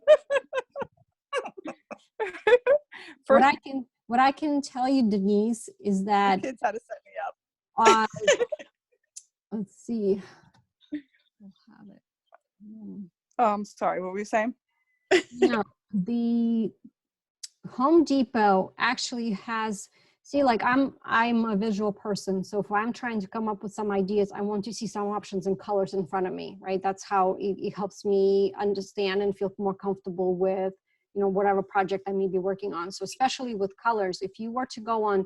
What I can tell you, Denise, is that kids had to set me up. let's see. I'll have it. Sorry, what were you saying? No, the Home Depot actually has, see, like I'm a visual person, so if I'm trying to come up with some ideas, I want to see some options and colors in front of me, right? That's how it helps me understand and feel more comfortable with, you know, whatever project I may be working on. So especially with colors, if you were to go on,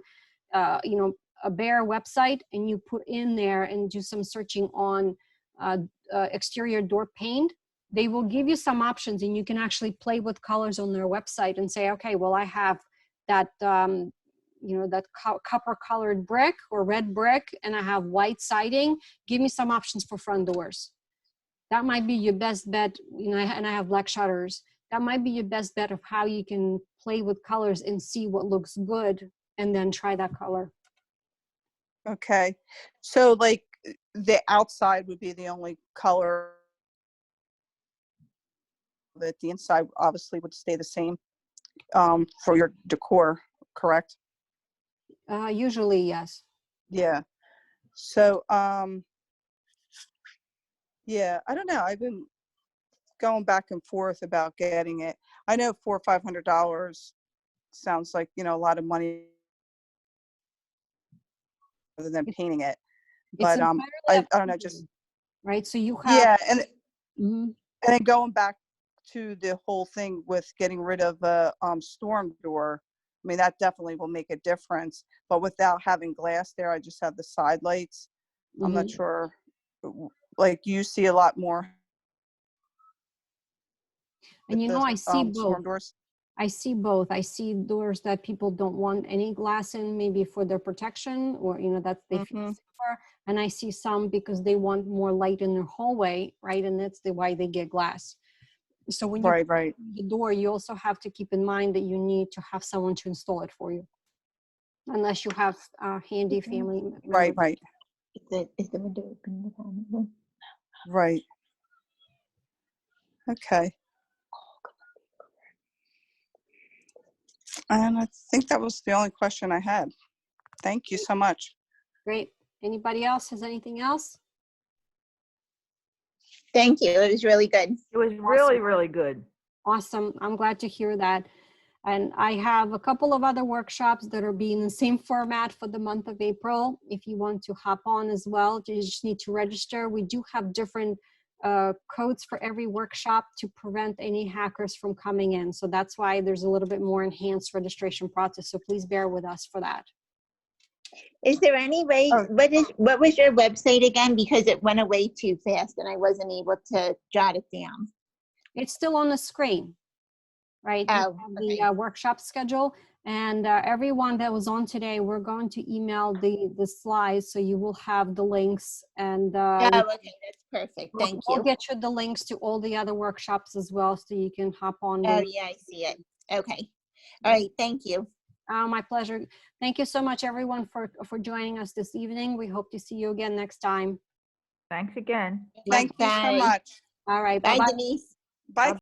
you know, a Behr website and you put in there and do some searching on exterior door paint, they will give you some options and you can actually play with colors on their website and say, okay, well, I have that, you know, that copper colored brick or red brick and I have white siding. Give me some options for front doors. That might be your best bet, you know, and I have black shutters. That might be your best bet of how you can play with colors and see what looks good and then try that color. Okay. So like the outside would be the only color that the inside obviously would stay the same for your decor, correct? Usually, yes. Yeah. So, yeah, I don't know. I've been going back and forth about getting it. I know $400 or $500 sounds like, you know, a lot of money rather than painting it. But I don't know, just right. So you have, yeah, and mhm. and then going back to the whole thing with getting rid of the storm door. I mean, that definitely will make a difference. But without having glass there, I just have the side lights. I'm not sure. Like you see a lot more. And you know, I see both. Storm doors. I see both. I see doors that people don't want any glass in, maybe for their protection, or, you know, that they feel safer. And I see some because they want more light in their hallway, right? And that's why they get glass. So when you right. the door, you also have to keep in mind that you need to have someone to install it for you, unless you have handy family members. Right. Is the window open? Right. Okay. And I think that was the only question I had. Thank you so much. Great. Anybody else has anything else? Thank you. It was really good. It was really, really good. Awesome. I'm glad to hear that. And I have a couple of other workshops that are being the same format for the month of April. If you want to hop on as well, you just need to register. We do have different codes for every workshop to prevent any hackers from coming in. So that's why there's a little bit more enhanced registration process. So please bear with us for that. Is there any way, what was your website again? Because it went away too fast and I wasn't able to jot it down. It's still on the screen, right? You Oh, have the workshop schedule, and everyone that was on today, we're going to email the slides, so you will have the links, and Oh, okay, that's perfect. Thank we'll you. get you the links to all the other workshops as well, so you can hop on. Oh, yeah, I see it. Okay. All right, thank you. My pleasure. Thank you so much, everyone, for joining us this evening. We hope to see you again next time. Thanks again. Thank you so Bye. much. All right. Bye, Bye-bye. Denise. Bye,